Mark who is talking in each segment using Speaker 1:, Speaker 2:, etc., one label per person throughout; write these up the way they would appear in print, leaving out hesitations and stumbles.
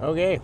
Speaker 1: Okay,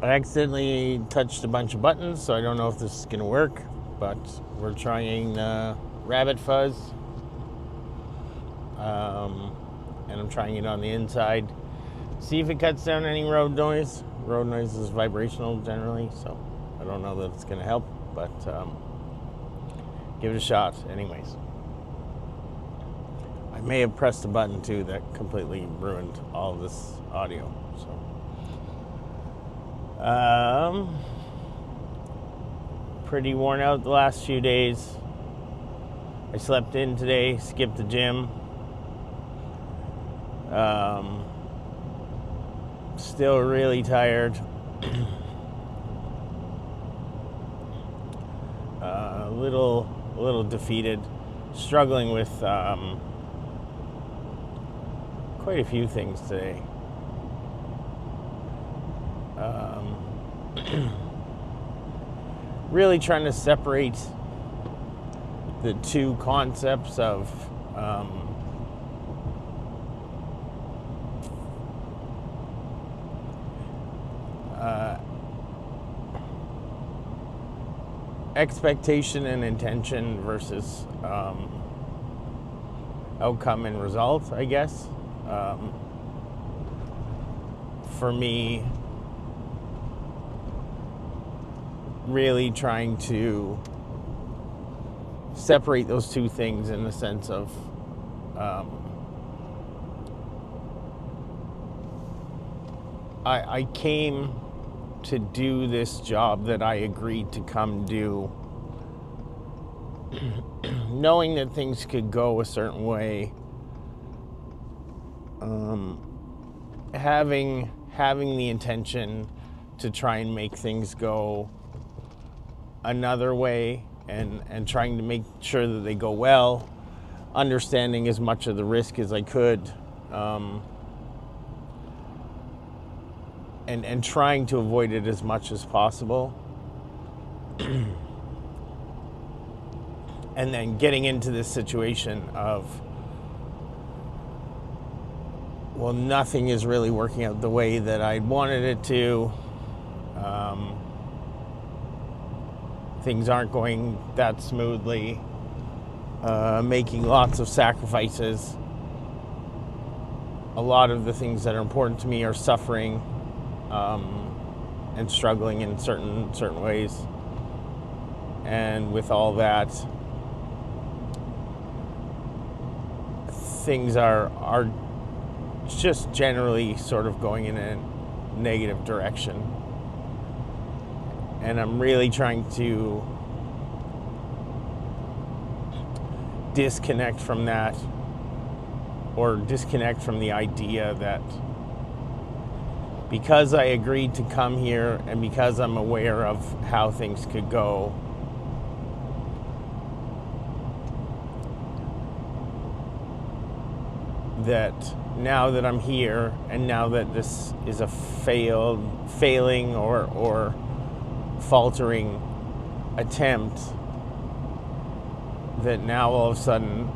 Speaker 1: I accidentally touched a bunch of buttons, so I don't know if this is going to work, but we're trying rabbit fuzz, and I'm trying it on the inside. See if it cuts down any road noise. Road noise is vibrational generally, so I don't know that it's going to help, but give it a shot anyways. I may have pressed a button too that completely ruined all of this audio, so. Pretty worn out the last few days. I slept in today, skipped the gym. Still really tired. A little defeated. Struggling with quite a few things today. Really trying to separate the two concepts of expectation and intention versus outcome and result, I guess. For me, really trying to separate those two things in the sense of I came to do this job that I agreed to come do knowing that things could go a certain way, having the intention to try and make things go another way, and trying to make sure that they go well, understanding as much of the risk as I could, and trying to avoid it as much as possible. And then getting into this situation of, well, nothing is really working out the way that I wanted it to. Things aren't going that smoothly. Making lots of sacrifices. A lot of the things that are important to me are suffering and struggling in certain ways. And with all that, things are just generally sort of going in a negative direction. And I'm really trying to disconnect from that, or disconnect from the idea that because I agreed to come here and because I'm aware of how things could go, that now that I'm here and now that this is a failing or faltering attempt, that now all of a sudden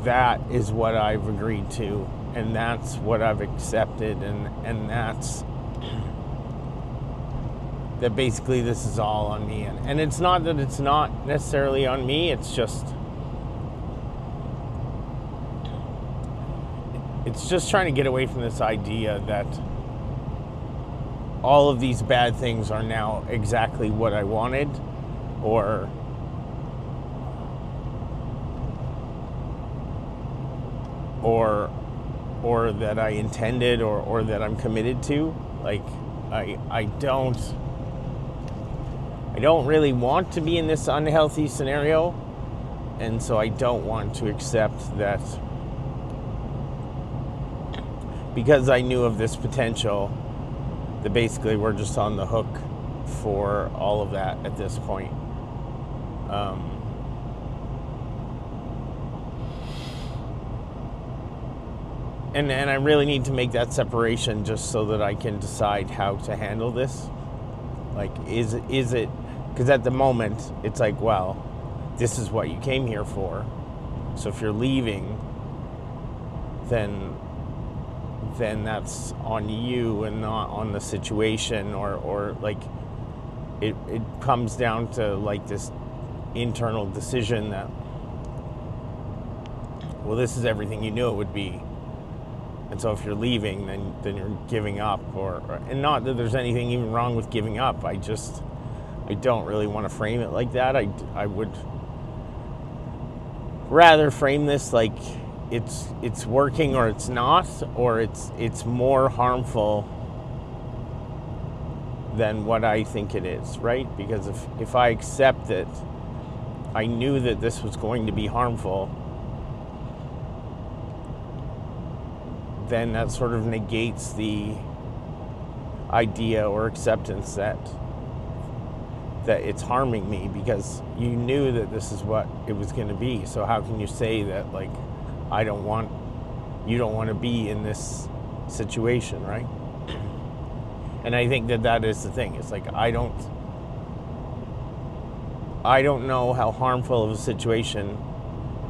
Speaker 1: that is what I've agreed to, and that's what I've accepted, and that's that basically this is all on me. And it's not that it's not necessarily on me, it's just trying to get away from this idea that all of these bad things are now exactly what I wanted, or that I intended, or that I'm committed to. Like, I don't really want to be in this unhealthy scenario, and so I don't want to accept that because I knew of this potential, that basically we're just on the hook for all of that at this point. And I really need to make that separation just so that I can decide how to handle this. Like, is it, because at the moment it's like, well, this is what you came here for. So if you're leaving, then then that's on you and not on the situation, or like it comes down to like this internal decision that, well, this is everything you knew it would be, and so if you're leaving, then you're giving up, and not that there's anything even wrong with giving up. I don't really want to frame it like that. I would rather frame this like it's working or it's not, or it's more harmful than what I think it is, right? Because if I accept that I knew that this was going to be harmful, then that sort of negates the idea or acceptance that it's harming me, because you knew that this is what it was going to be. So how can you say that, like, you don't want to be in this situation, right? And I think that is the thing. It's like I don't know how harmful of a situation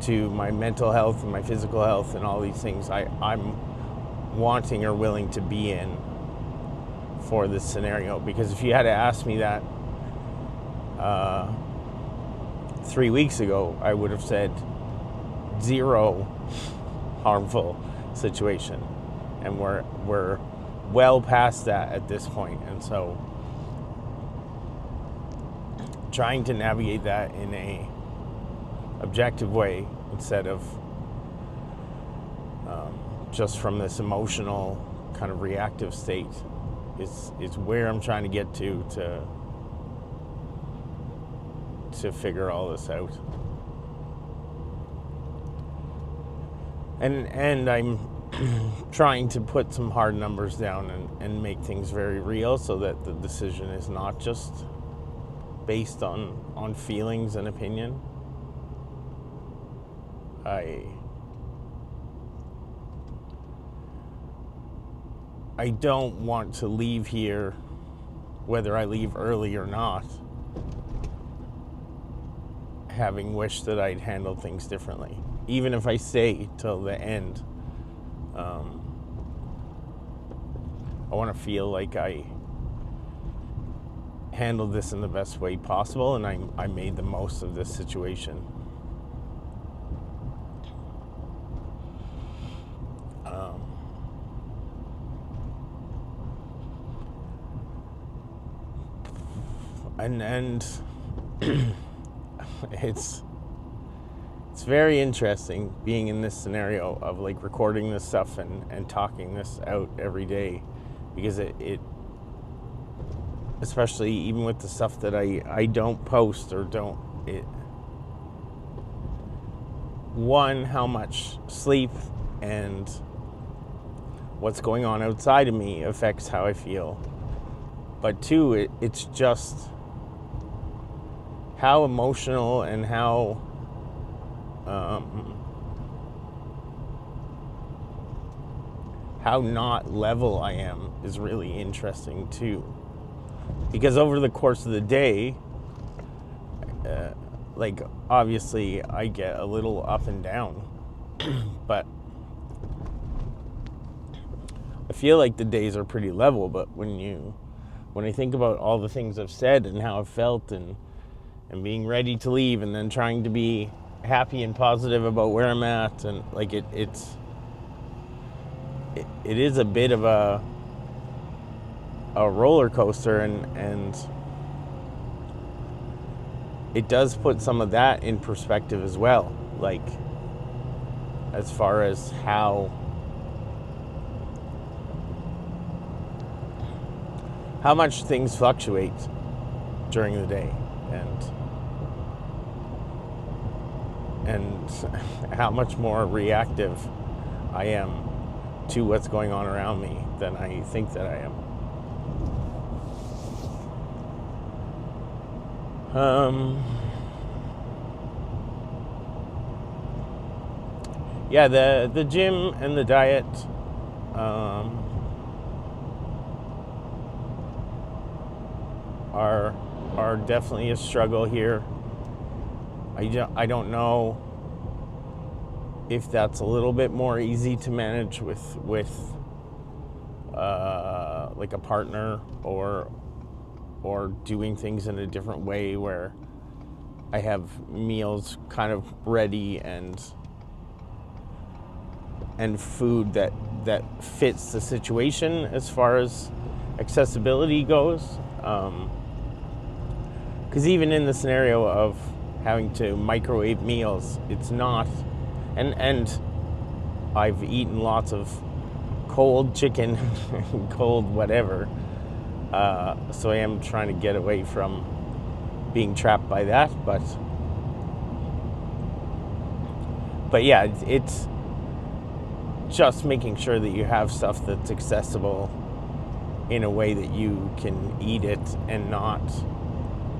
Speaker 1: to my mental health and my physical health and all these things I'm wanting or willing to be in for this scenario. Because if you had to ask me that 3 weeks ago, I would have said 0 harmful situation, and we're well past that at this point. And so trying to navigate that in a objective way instead of just from this emotional kind of reactive state is where I'm trying to get to figure all this out. And I'm trying to put some hard numbers down and make things very real, so that the decision is not just based on feelings and opinion. I don't want to leave here, whether I leave early or not, having wished that I'd handled things differently. Even if I stay till the end, I want to feel like I handled this in the best way possible, and I made the most of this situation. And it's very interesting being in this scenario of like recording this stuff and talking this out every day, because it especially even with the stuff that I don't post or don't, how much sleep and what's going on outside of me affects how I feel, but 2, it's just how emotional and how not level I am is really interesting too. Because over the course of the day, like obviously I get a little up and down, but I feel like the days are pretty level. But when I think about all the things I've said and how I've felt and being ready to leave, and then trying to be happy and positive about where I'm at, and like it is a bit of a roller coaster, and it does put some of that in perspective as well, like as far as how much things fluctuate during the day, and how much more reactive I am to what's going on around me than I think that I am. Yeah, the gym and the diet are definitely a struggle here. I don't know if that's a little bit more easy to manage with like a partner or doing things in a different way where I have meals kind of ready and food that fits the situation as far as accessibility goes. Because even in the scenario of having to microwave meals, it's not, and I've eaten lots of cold chicken, cold whatever, so I am trying to get away from being trapped by that, but yeah, it's just making sure that you have stuff that's accessible in a way that you can eat it and not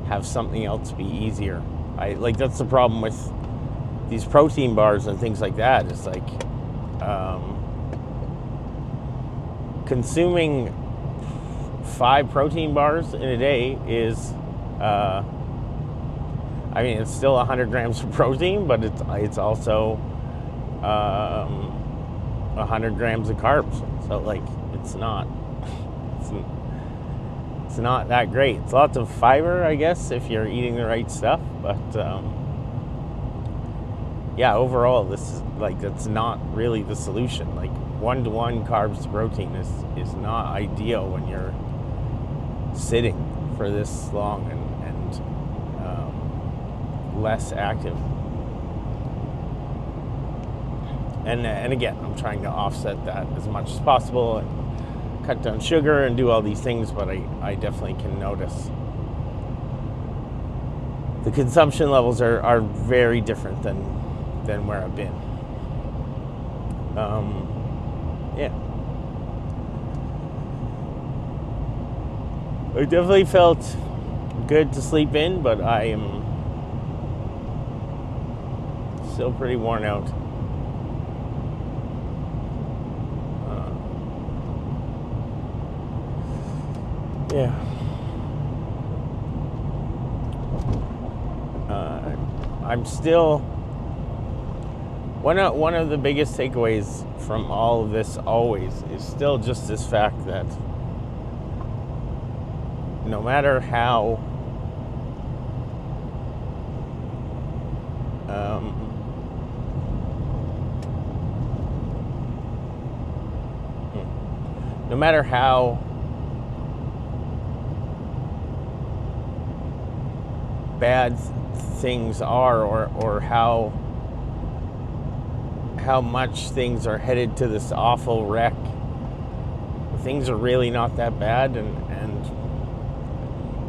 Speaker 1: have something else be easier. That's the problem with these protein bars and things like that. It's like consuming 5 protein bars in a day is it's still 100 grams of protein, but it's also 100 grams of carbs. So it's not that great. It's lots of fiber, I guess, if you're eating the right stuff. But overall, this is that's not really the solution. 1-to-1 carbs to protein is not ideal when you're sitting for this long and less active. And again, I'm trying to offset that as much as possible and cut down sugar and do all these things, but I definitely can notice the consumption levels are very different than where I've been. I definitely felt good to sleep in, but I am still pretty worn out. I'm still one of the biggest takeaways from all of this always is still just this fact that no matter how bad things are or how much things are headed to this awful wreck, things are really not that bad, and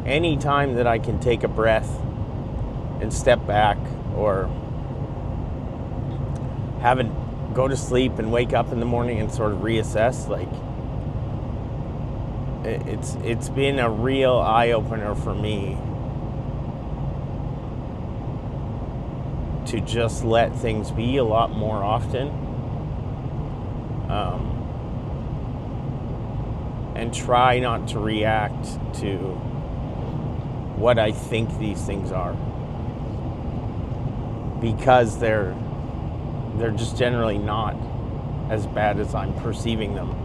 Speaker 1: any time that I can take a breath and step back or have it go to sleep and wake up in the morning and sort of reassess, it's been a real eye-opener for me to just let things be a lot more often, and try not to react to what I think these things are, because they're just generally not as bad as I'm perceiving them.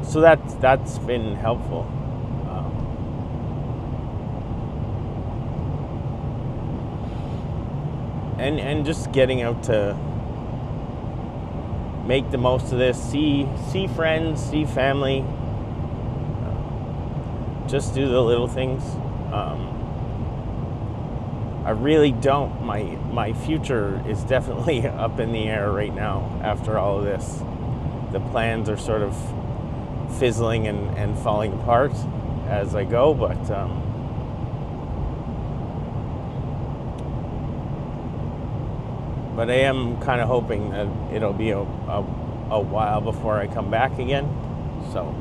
Speaker 1: So that's been helpful. And just getting out to make the most of this, see friends, see family, just do the little things. I really don't. My future is definitely up in the air right now after all of this. The plans are sort of fizzling and falling apart as I go, but I am kind of hoping that it'll be a while before I come back again. So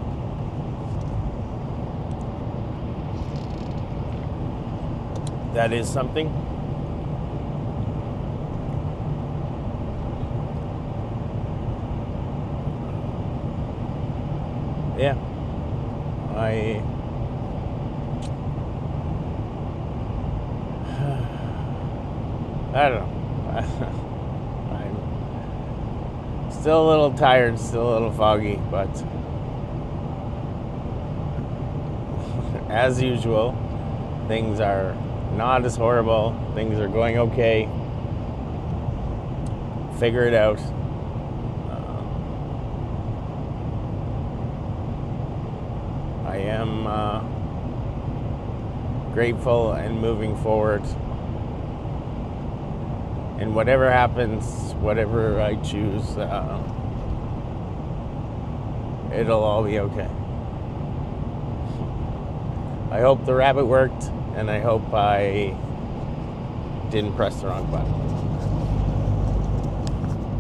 Speaker 1: that is something. Yeah, I don't know. I'm still a little tired, still a little foggy, but as usual, things are not as horrible. Things are going okay. Figure it out. I am grateful and moving forward. And whatever happens, whatever I choose, it'll all be okay. I hope the rabbit worked, and I hope I didn't press the wrong button.